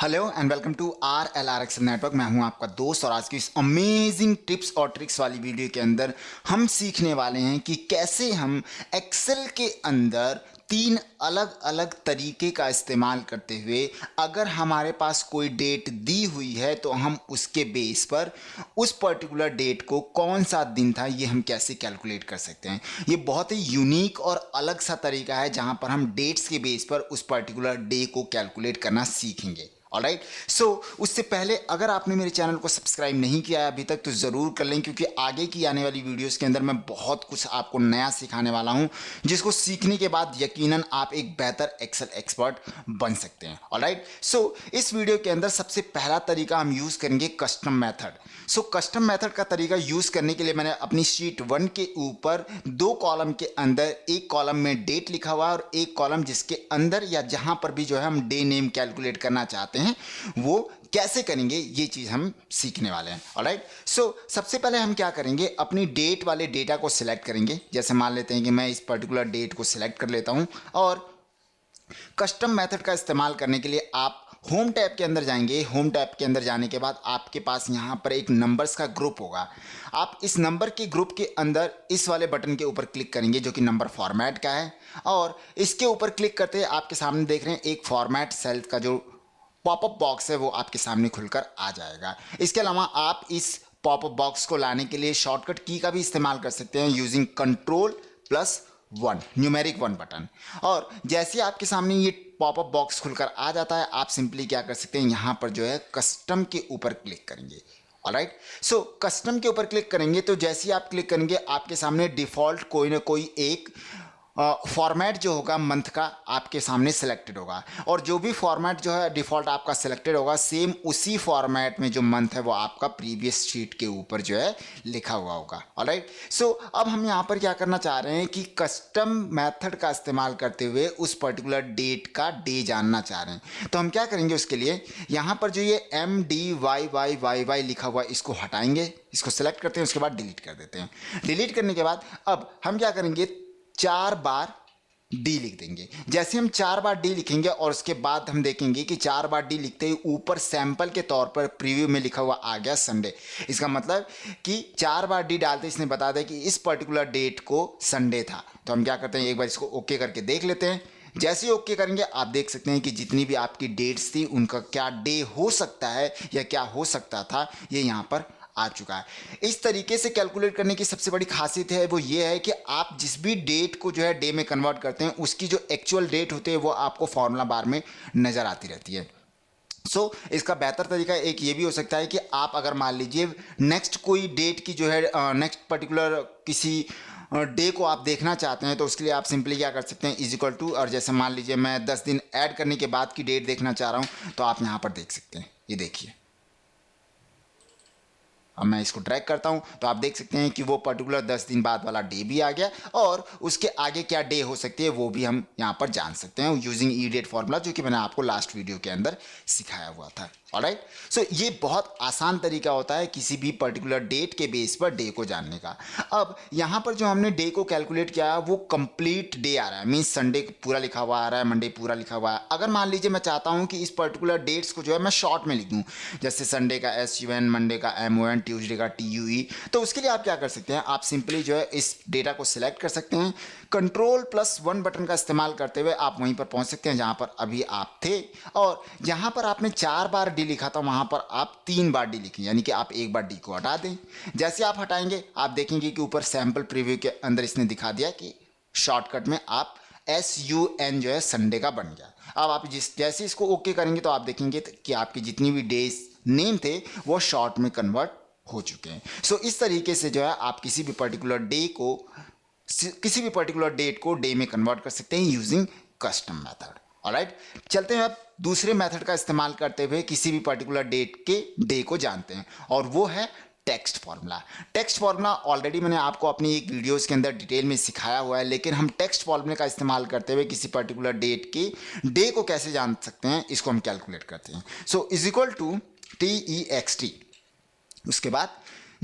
Hello and welcome to R L R X network. मैं हूं आपका दोस्त और आज की इस अमेजिंग टिप्स और ट्रिक्स वाली वीडियो के अंदर हम सीखने वाले हैं कि कैसे हम एक्सेल के अंदर तीन अलग अलग तरीके का इस्तेमाल करते हुए अगर हमारे पास कोई डेट दी हुई है तो हम उसके बेस पर उस पर्टिकुलर डेट को कौन सा दिन था ये हम कैसे कैलकुलेट कर सकते हैं। ये बहुत ही यूनिक और अलग सा तरीका है जहां पर हम डेट्स के बेस पर उस पर्टिकुलर डे को कैलकुलेट करना सीखेंगे। ऑलराइट, सो उससे पहले अगर आपने मेरे चैनल को सब्सक्राइब नहीं किया है अभी तक तो ज़रूर कर लें, क्योंकि आगे की आने वाली वीडियोस के अंदर मैं बहुत कुछ आपको नया सिखाने वाला हूं जिसको सीखने के बाद यकीनन आप एक बेहतर एक्सेल एक्सपर्ट बन सकते हैं। ऑलराइट, सो इस वीडियो के अंदर सबसे पहला तरीका हम यूज़ करेंगे कस्टम मेथड। सो कस्टम मेथड का तरीका यूज़ करने के लिए मैंने अपनी शीट 1 के ऊपर दो कॉलम के अंदर एक कॉलम में डेट लिखा हुआ है और एक कॉलम जिसके अंदर या जहां पर भी जो है हम डे नेम कैलकुलेट करना चाहते हैं वो कैसे करेंगे ये चीज़ हम सीखने वाले हैं। ऑलराइट, सो सबसे पहले हम क्या करेंगे, अपनी डेट वाले डेटा को सिलेक्ट करेंगे। जैसे मान लेते हैं कि मैं इस पर्टिकुलर डेट को सिलेक्ट कर लेता हूं और कस्टम मेथड का इस्तेमाल करने के लिए आप होम टैब के अंदर जाएंगे। होम टैब के अंदर जाने के बाद आपके पास यहाँ पर एक नंबर्स का ग्रुप होगा। आप इस नंबर के ग्रुप के अंदर इस वाले बटन के ऊपर क्लिक करेंगे जो कि नंबर फॉर्मेट का है, और इसके ऊपर क्लिक करते ही आपके सामने देख रहे हैं एक फॉर्मेट सेल का जो पॉपअप बॉक्स है वो आपके सामने खुलकर आ जाएगा। इसके अलावा आप इस पॉपअप बॉक्स को लाने के लिए शॉर्टकट की का भी इस्तेमाल कर सकते हैं यूजिंग Ctrl+1 न्यूमेरिक 1 बटन। और जैसे आपके सामने ये पॉपअप बॉक्स खुलकर आ जाता है आप सिंपली क्या कर सकते हैं, यहाँ पर जो है कस्टम के ऊपर क्लिक करेंगे। ऑलराइट, सो कस्टम के ऊपर क्लिक करेंगे तो जैसे ही आप क्लिक करेंगे आपके सामने डिफॉल्ट कोई ना कोई एक फॉर्मेट जो होगा मंथ का आपके सामने सिलेक्टेड होगा, और जो भी फॉर्मेट जो है डिफ़ॉल्ट आपका सिलेक्टेड होगा सेम उसी फॉर्मेट में जो मंथ है वो आपका प्रीवियस शीट के ऊपर जो है लिखा हुआ होगा। ऑलराइट, सो अब हम यहाँ पर क्या करना चाह रहे हैं कि कस्टम मेथड का इस्तेमाल करते हुए उस पर्टिकुलर डेट का डे जानना चाह रहे हैं। तो हम क्या करेंगे, उसके लिए यहाँ पर जो ये MDYYYY लिखा हुआ इसको हटाएंगे, इसको सेलेक्ट करते हैं, उसके बाद डिलीट कर देते हैं। डिलीट करने के बाद अब हम क्या करेंगे, 4 बार डी लिख देंगे। जैसे हम 4 बार डी लिखेंगे और उसके बाद हम देखेंगे कि 4 बार डी लिखते ही ऊपर सैंपल के तौर पर प्रीव्यू में लिखा हुआ आ गया संडे। इसका मतलब कि 4 बार डी डालते इसने बता दिया कि इस पर्टिकुलर डेट को संडे था। तो हम क्या करते हैं, एक बार इसको ओके करके देख लेते हैं। जैसे ही ओके करेंगे आप देख सकते हैं कि जितनी भी आपकी डेट्स थी उनका क्या डे हो सकता है या क्या हो सकता था ये यहाँ पर आ चुका है। इस तरीके से कैलकुलेट करने की सबसे बड़ी खासियत है वो ये है कि आप जिस भी डेट को जो है डे में कन्वर्ट करते हैं उसकी जो एक्चुअल डेट होती है वो आपको फॉर्मूला बार में नज़र आती रहती है। सो इसका बेहतर तरीका एक ये भी हो सकता है कि आप अगर मान लीजिए नेक्स्ट कोई डेट की जो है नेक्स्ट पर्टिकुलर किसी डे को आप देखना चाहते हैं तो उसके लिए आप सिंपली क्या कर सकते हैं, इज इक्वल टू, और जैसे मान लीजिए मैं 10 दिन ऐड करने के बाद की डेट देखना चाह रहा हूँ तो आप यहाँ पर देख सकते हैं। ये देखिए, अब मैं इसको ड्रैग करता हूं तो आप देख सकते हैं कि वो पर्टिकुलर 10 दिन बाद वाला डे भी आ गया और उसके आगे क्या डे हो सकती है वो भी हम यहां पर जान सकते हैं यूजिंग ई डेट फॉर्मूला, जो कि मैंने आपको लास्ट वीडियो के अंदर सिखाया हुआ था। ऑलराइट, सो ये बहुत आसान तरीका होता है किसी भी पर्टिकुलर डेट के बेस पर डे को जानने का। अब यहाँ पर जो हमने डे को कैलकुलेट किया वो कंप्लीट डे आ रहा है, मीन्स संडे पूरा लिखा हुआ आ रहा है, मंडे पूरा लिखा हुआ है। अगर मान लीजिए मैं चाहता हूँ कि इस पर्टिकुलर डेट्स को जो है मैं शॉर्ट में लिख दूँ, जैसे संडे का SUN, मंडे का MON, ट्यूजडे का TUE, तो उसके लिए आप क्या कर सकते हैं, आप सिंपली जो है इस डेटा को सिलेक्ट कर सकते हैं। Ctrl+1 बटन का इस्तेमाल करते हुए आप वहीं पर पहुंच सकते हैं जहां पर अभी आप थे, और जहां पर आपने 4 बार डी लिखा था वहां पर आप 3 बार डी लिखें, यानी कि आप एक बार डी को हटा दें। जैसे आप हटाएंगे आप देखेंगे कि ऊपर सैंपल प्रीव्यू के अंदर इसने दिखा दिया कि शॉर्टकट में आप SUN जो है संडे का बन गया। अब आप जैसे इसको ओके करेंगे तो आप देखेंगे कि आपकी जितनी भी डेज नेम थे वो शॉर्ट में कन्वर्ट हो चुके हैं। सो इस तरीके से जो है आप किसी भी पर्टिकुलर डेट को डे में कन्वर्ट कर सकते हैं यूजिंग कस्टम मेथड। ऑलराइट, चलते हैं अब दूसरे मेथड का इस्तेमाल करते हुए किसी भी पर्टिकुलर डेट के डे को जानते हैं, और वो है text formula. Text formula already मैंने आपको अपनी एक वीडियोस के अंदर डिटेल में सिखाया हुआ है, लेकिन हम टेक्स्ट फॉर्मूले का इस्तेमाल करते हुए किसी पर्टिकुलर डेट के डे को कैसे जान सकते हैं इसको हम कैलकुलेट करते हैं। So is equal to TEXT। उसके बाद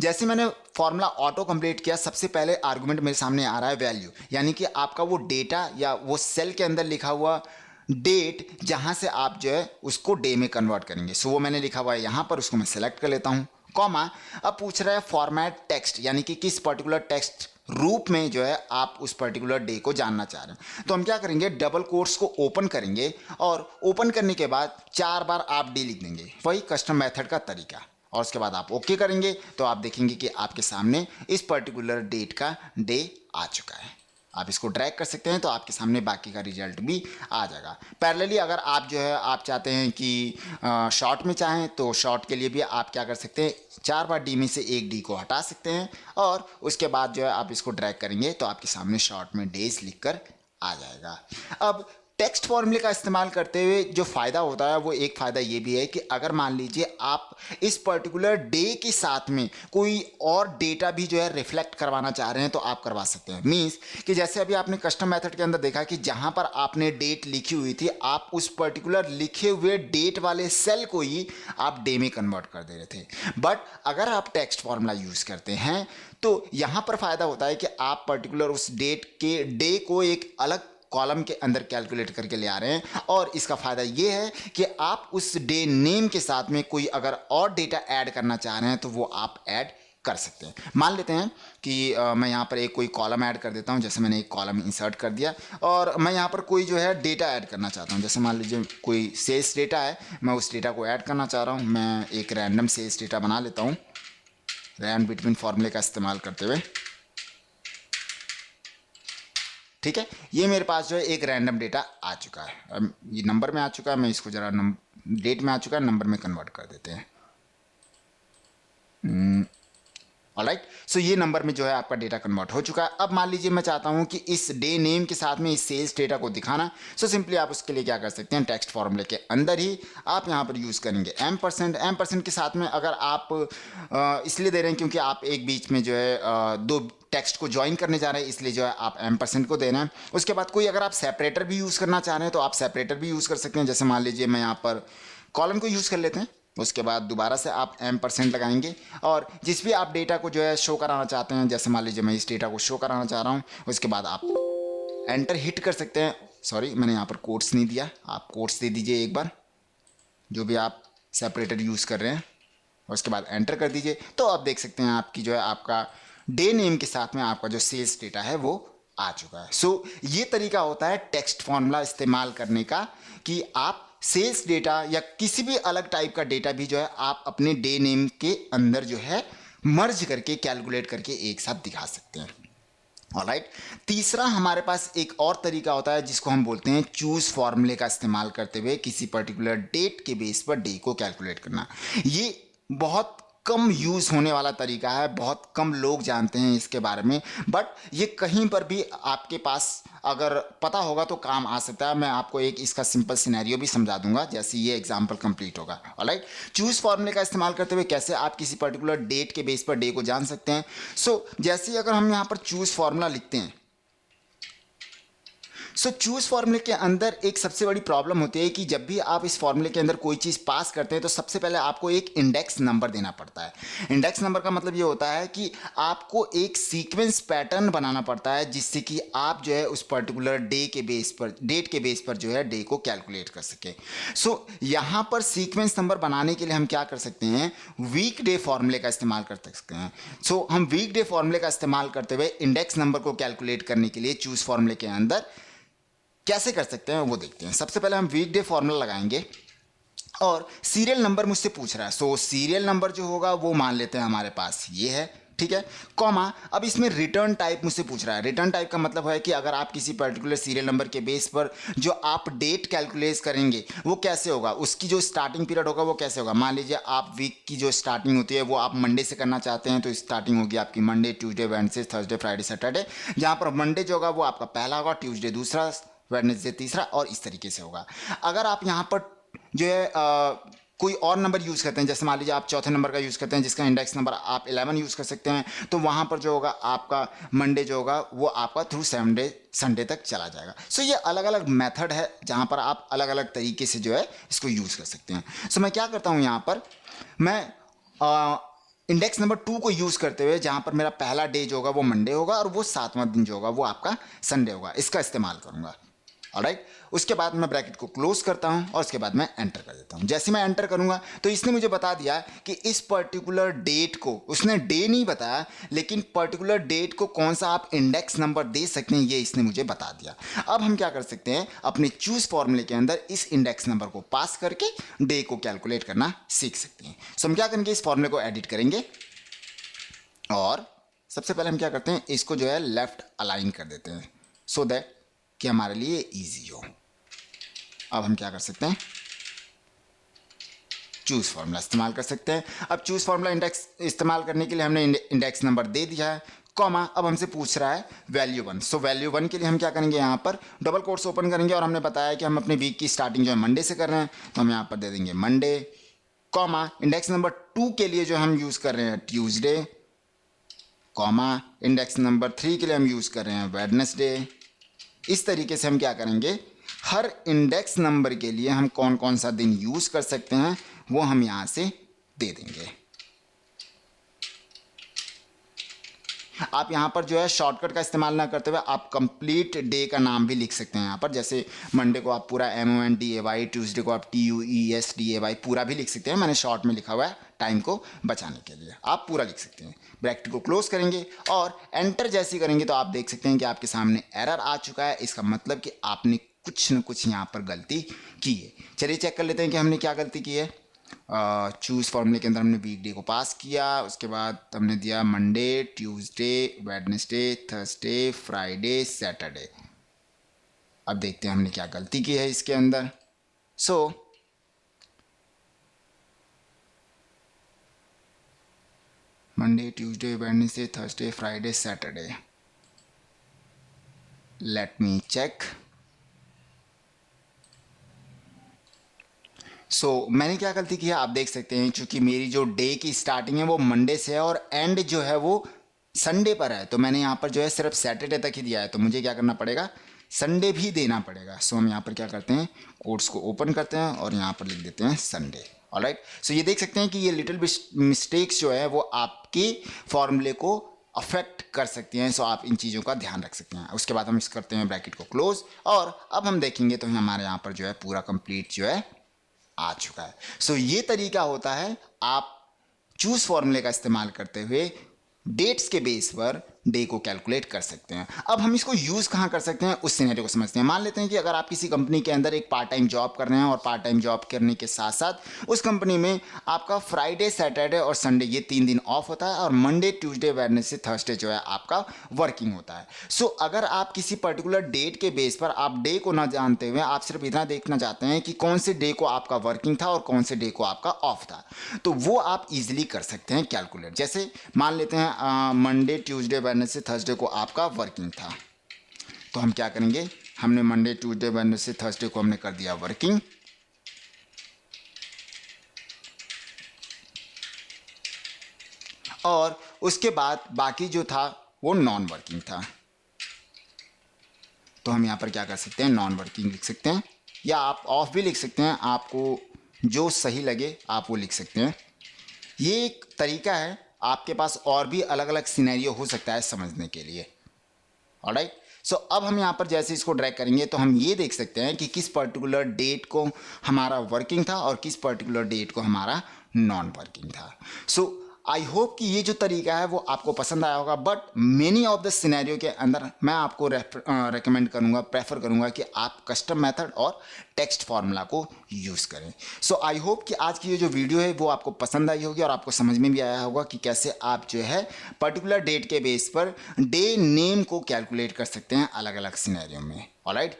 जैसे मैंने फॉर्मूला ऑटो कंप्लीट किया, सबसे पहले आर्गुमेंट मेरे सामने आ रहा है वैल्यू, यानी कि आपका वो डेटा या वो सेल के अंदर लिखा हुआ डेट जहां से आप जो है उसको डे में कन्वर्ट करेंगे। सो वो मैंने लिखा हुआ है यहाँ पर, उसको मैं सेलेक्ट कर लेता हूँ, कॉमा। अब पूछ रहा है फॉर्मेट टेक्स्ट, यानी कि किस पर्टिकुलर टेक्स्ट रूप में जो है आप उस पर्टिकुलर डे को जानना चाह रहे हैं। तो हम क्या करेंगे, डबल कोट्स को ओपन करेंगे और ओपन करने के बाद 4 बार आप डे लिख देंगे, वही कस्टम मेथड का तरीका। और उसके बाद आप ओके करेंगे तो आप देखेंगे कि आपके सामने इस पर्टिकुलर डेट का डे आ चुका है। आप इसको ड्रैग कर सकते हैं तो आपके सामने बाकी का रिजल्ट भी आ जाएगा। पैरेलली अगर आप जो है आप चाहते हैं कि शॉर्ट में चाहें तो शॉर्ट के लिए भी आप क्या कर सकते हैं, 4 बार डी में से एक डी को हटा सकते हैं और उसके बाद जो है आप इसको ड्रैग करेंगे तो आपके सामने शॉर्ट में डेज लिखकर आ जाएगा। अब टेक्स्ट फॉर्मूले का इस्तेमाल करते हुए जो फ़ायदा होता है वो एक फ़ायदा ये भी है कि अगर मान लीजिए आप इस पर्टिकुलर डे के साथ में कोई और डेटा भी जो है रिफ्लेक्ट करवाना चाह रहे हैं तो आप करवा सकते हैं। मीन्स कि जैसे अभी आपने कस्टम मेथड के अंदर देखा कि जहाँ पर आपने डेट लिखी हुई थी, आप उस पर्टिकुलर लिखे हुए डेट वाले सेल को ही आप डे में कन्वर्ट कर दे रहे थे। बट अगर आप टेक्स्ट फॉर्मूला यूज़ करते हैं तो यहाँ पर फ़ायदा होता है कि आप पर्टिकुलर उस डेट के डे को एक अलग कॉलम के अंदर कैलकुलेट करके ले आ रहे हैं। और इसका फ़ायदा ये है कि आप उस डे नेम के साथ में कोई अगर और डेटा ऐड करना चाह रहे हैं तो वो आप ऐड कर सकते हैं। मान लेते हैं कि मैं यहाँ पर एक कोई कॉलम ऐड कर देता हूँ। जैसे मैंने एक कॉलम इंसर्ट कर दिया और मैं यहाँ पर कोई जो है डेटा ऐड करना चाहता हूँ। जैसे मान लीजिए कोई सेल्स डेटा है, मैं उस डेटा को ऐड करना चाह रहा हूँ। मैं एक रैंडम सेल्स डेटा बना लेता हूँ रैंड बिटवीन फॉर्मूले का इस्तेमाल करते हुए। ठीक है, ये मेरे पास जो है एक रैंडम डेटा आ चुका है। अब ये नंबर में आ चुका है, मैं इसको जरा डेट में आ चुका है, नंबर में कन्वर्ट कर देते हैं। ऑलराइट, सो ये नंबर में जो है आपका डेटा कन्वर्ट हो चुका है। अब मान लीजिए मैं चाहता हूं कि इस डे नेम के साथ में इस सेल्स डेटा को दिखाना। सो सिंपली आप उसके लिए क्या कर सकते हैं, टेक्स्ट फॉर्मूले के अंदर ही आप यहां पर यूज़ करेंगे M% के साथ में। अगर आप इसलिए दे रहे हैं क्योंकि आप एक बीच में जो है दो टेक्स्ट को ज्वाइन करने जा रहे हैं, इसलिए जो है आप M% को देना है। उसके बाद कोई अगर आप सेपरेटर भी यूज़ करना चाह रहे हैं तो आप सेपरेटर भी यूज़ कर सकते हैं। जैसे मान लीजिए मैं यहाँ पर कॉलम को यूज़ कर लेते हैं, उसके बाद दोबारा से आप M% लगाएंगे और जिस भी आप डेटा को जो है शो कराना चाहते हैं, जैसे मान लीजिए मैं इस डेटा को शो कराना चाह रहा हूँ, उसके बाद आप एंटर हिट कर सकते हैं। सॉरी, मैंने यहाँ पर कोट्स नहीं दिया, आप कोट्स दे दीजिए एक बार, जो भी आप सेपरेटर यूज़ कर रहे हैं, और उसके बाद एंटर कर दीजिए। तो आप देख सकते हैं आपकी जो है आपका डे नेम के साथ में आपका जो सेल्स डेटा है वो आ चुका है। सो ये तरीका होता है टेक्स्ट फॉर्मूला इस्तेमाल करने का कि आप सेल्स डेटा या किसी भी अलग टाइप का डेटा भी जो है आप अपने डे नेम के अंदर जो है मर्ज करके कैलकुलेट करके एक साथ दिखा सकते हैं। ऑलराइट, तीसरा हमारे पास एक और तरीका होता है जिसको हम बोलते हैं चूज फॉर्मूले का इस्तेमाल करते हुए किसी पर्टिकुलर डेट के बेस पर डे को कैलकुलेट करना। ये बहुत कम यूज़ होने वाला तरीका है, बहुत कम लोग जानते हैं इसके बारे में, बट ये कहीं पर भी आपके पास अगर पता होगा तो काम आ सकता है। मैं आपको एक इसका सिंपल सिनेरियो भी समझा दूंगा जैसे ये एग्जांपल कंप्लीट होगा। ऑलराइट, चूज फॉर्मूले का इस्तेमाल करते हुए कैसे आप किसी पर्टिकुलर डेट के बेस पर डे को जान सकते हैं। सो जैसे ही अगर हम यहाँ पर चूज फॉर्मूला लिखते हैं, सो चूज फॉर्मूले के अंदर एक सबसे बड़ी प्रॉब्लम होती है कि जब भी आप इस फॉर्मूले के अंदर कोई चीज़ पास करते हैं तो सबसे पहले आपको एक इंडेक्स नंबर देना पड़ता है। इंडेक्स नंबर का मतलब ये होता है कि आपको एक सीक्वेंस पैटर्न बनाना पड़ता है जिससे कि आप जो है उस पर्टिकुलर डे के बेस पर, डेट के बेस पर जो है डे को कैलकुलेट कर सके। सो यहाँ पर सीक्वेंस नंबर बनाने के लिए हम क्या कर सकते हैं, वीक डे फॉर्मूले का इस्तेमाल कर सकते हैं। सो हम वीक डे फॉर्मूले का इस्तेमाल करते हुए इंडेक्स नंबर को कैलकुलेट करने के लिए चूज फॉर्मूले के अंदर कैसे कर सकते हैं वो देखते हैं। सबसे पहले हम वीक डे फॉर्मूला लगाएंगे और सीरियल नंबर मुझसे पूछ रहा है। सो सीरियल नंबर जो होगा वो मान लेते हैं हमारे पास ये है, ठीक है, कॉमा। अब इसमें रिटर्न टाइप मुझसे पूछ रहा है। रिटर्न टाइप का मतलब है कि अगर आप किसी पर्टिकुलर सीरियल नंबर के बेस पर जो आप डेट कैलकुलेट करेंगे वो कैसे होगा, उसकी जो स्टार्टिंग पीरियड होगा वो कैसे होगा। मान लीजिए आप वीक की जो स्टार्टिंग होती है वो आप मंडे से करना चाहते हैं तो स्टार्टिंग होगी आपकी Monday, Tuesday, Wednesday, Thursday, Friday, Saturday, जहाँ पर मंडे जो होगा वो आपका पहला होगा, ट्यूसडे दूसरा, वेडनेसडे तीसरा, और इस तरीके से होगा। अगर आप यहाँ पर जो है कोई और नंबर यूज़ करते हैं, जैसे मान लीजिए आप चौथे नंबर का यूज़ करते हैं जिसका इंडेक्स नंबर आप 11 यूज़ कर सकते हैं, तो वहाँ पर जो होगा आपका मंडे जो होगा वो आपका थ्रू संडे तक चला जाएगा। सो ये अलग अलग मेथड है जहाँ पर आप अलग अलग तरीके से जो है इसको यूज़ कर सकते हैं। सो मैं क्या करता हूँ, यहाँ पर मैं इंडेक्स नंबर 2 को यूज़ करते हुए जहाँ पर मेरा पहला डे जो होगा वो मंडे होगा और वो 7वां दिन जो होगा वो आपका संडे होगा, इसका इस्तेमाल करूँगा। ऑलराइट। उसके बाद मैं ब्रैकेट को क्लोज करता हूं और उसके बाद मैं एंटर कर देता हूं। जैसे मैं एंटर करूंगा तो इसने मुझे बता दिया कि इस पर्टिकुलर डेट को, उसने डे नहीं बताया लेकिन पर्टिकुलर डेट को कौन सा आप इंडेक्स नंबर दे सकते हैं ये इसने मुझे बता दिया। अब हम क्या कर सकते हैं, अपने चूज फॉर्मूले के अंदर इस इंडेक्स नंबर को पास करके डे को कैलकुलेट करना सीख सकते हैं। सो हम क्या करेंगे, इस फॉर्मूले को एडिट करेंगे और सबसे पहले हम क्या करते हैं, इसको जो है लेफ्ट अलाइन कर देते हैं सो दैट कि हमारे लिए इजी हो। अब हम क्या कर सकते हैं, चूज फॉर्मूला इस्तेमाल कर सकते हैं। अब चूज फॉर्मूला इंडेक्स इस्तेमाल करने के लिए हमने इंडेक्स नंबर दे दिया है, कॉमा अब हमसे पूछ रहा है वैल्यू 1। सो वैल्यू 1 के लिए हम क्या करेंगे, यहाँ पर डबल कोट्स ओपन करेंगे और हमने बताया कि हम अपने वीक की स्टार्टिंग जो है मंडे से कर रहे हैं, तो हम यहाँ पर दे देंगे मंडे, कॉमा इंडेक्स नंबर 2 के लिए जो हम यूज़ कर रहे हैं ट्यूसडे, कॉमा इंडेक्स नंबर 3 के लिए हम यूज़ कर रहे हैं वेडनेसडे। इस तरीके से हम क्या करेंगे, हर इंडेक्स नंबर के लिए हम कौन कौन सा दिन यूज़ कर सकते हैं वो हम यहाँ से दे देंगे। आप यहाँ पर जो है शॉर्टकट का इस्तेमाल ना करते हुए आप कंप्लीट डे का नाम भी लिख सकते हैं यहाँ पर। जैसे मंडे को आप पूरा MONDAY, ट्यूसडे को आप TUESDAY पूरा भी लिख सकते हैं। मैंने शॉर्ट में लिखा हुआ है टाइम को बचाने के लिए, आप पूरा लिख सकते हैं। ब्रैकेट को क्लोज करेंगे और एंटर जैसे करेंगे तो आप देख सकते हैं कि आपके सामने एरर आ चुका है। इसका मतलब कि आपने कुछ न कुछ यहाँ पर गलती की है। चलिए चेक कर लेते हैं कि हमने क्या गलती की है। चूज फॉर्मूले के अंदर हमने वीकडे को पास किया, उसके बाद हमने दिया Monday, Tuesday, Wednesday, Thursday, Friday, Saturday. अब देखते हैं हमने क्या गलती की है इसके अंदर। So Monday, Tuesday, Wednesday, Thursday, Friday, Saturday. Let me check. मैंने क्या गलती की है आप देख सकते हैं, क्योंकि मेरी जो डे की स्टार्टिंग है वो मंडे से है और एंड जो है वो संडे पर है, तो मैंने यहाँ पर जो है सिर्फ सैटरडे तक ही दिया है, तो मुझे क्या करना पड़ेगा, संडे भी देना पड़ेगा। हम यहाँ पर क्या करते हैं, कोड्स को ओपन करते हैं और यहाँ पर लिख देते हैं संडे। ऑलराइट, ये देख सकते हैं कि ये लिटिल मिस्टेक्स जो है वो आपके फॉर्मूले को अफेक्ट कर सकती हैं। आप इन चीज़ों का ध्यान रख सकते हैं। उसके बाद हम इस करते हैं ब्रैकेट को क्लोज और अब हम देखेंगे तो हमारे यहाँ पर जो है पूरा कंप्लीट जो है आ चुका है। ये तरीका होता है आप चूज फॉर्मूले का इस्तेमाल करते हुए डेट्स के बेस पर डे को कैलकुलेट कर सकते हैं। अब हम इसको यूज़ कहाँ कर सकते हैं उस सिनेरियो को समझते हैं। मान लेते हैं कि अगर आप किसी कंपनी के अंदर एक पार्ट टाइम जॉब कर रहे हैं और पार्ट टाइम जॉब करने के साथ साथ उस कंपनी में आपका फ्राइडे, सैटरडे और संडे ये 3 दिन ऑफ होता है और मंडे, ट्यूसडे, वेडनेसडे, थर्सडे जो है आपका वर्किंग होता है। अगर आप किसी पर्टिकुलर डेट के बेस पर आप डे को ना जानते हुए आप सिर्फ इतना देखना चाहते हैं कि कौन से डे को आपका वर्किंग था और कौन से डे को आपका ऑफ था, तो वो आप इजीली कर सकते हैं कैलकुलेट। जैसे मान लेते हैं मंडे, ट्यूसडे, वेडनेसडे, थर्सडे को आपका वर्किंग था, तो हम क्या करेंगे, हमने मंडे, ट्यूसडे, वेडनेसडे, थर्सडे को हमने कर दिया वर्किंग और उसके बाद बाकी जो था वो नॉन वर्किंग था, तो हम यहां पर क्या कर सकते हैं, नॉन वर्किंग लिख सकते हैं या आप ऑफ भी लिख सकते हैं, आपको जो सही लगे आप वो लिख सकते हैं। ये एक तरीका है, आपके पास और भी अलग अलग सिनेरियो हो सकता है समझने के लिए। ऑलराइट, अब हम यहाँ पर जैसे इसको ड्रैग करेंगे तो हम ये देख सकते हैं कि किस पर्टिकुलर डेट को हमारा वर्किंग था और किस पर्टिकुलर डेट को हमारा नॉन वर्किंग था। आई होप कि ये जो तरीका है वो आपको पसंद आया होगा, but many of the scenario के अंदर मैं आपको रेकमेंड करूँगा, प्रेफर करूँगा कि आप कस्टम मेथड और टेक्स्ट फार्मूला को यूज़ करें। आई होप कि आज की ये जो वीडियो है वो आपको पसंद आई होगी और आपको समझ में भी आया होगा कि कैसे आप जो है पर्टिकुलर डेट के बेस पर डे नेम को कैलकुलेट कर सकते हैं अलग अलग सिनेरियो में। ऑलराइट,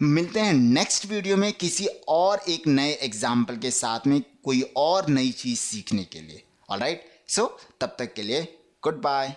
मिलते हैं नेक्स्ट वीडियो में किसी और एक नए एग्जाम्पल के साथ में, कोई और नई चीज़ सीखने के लिए। ऑलराइट, तब तक के लिए गुड बाय।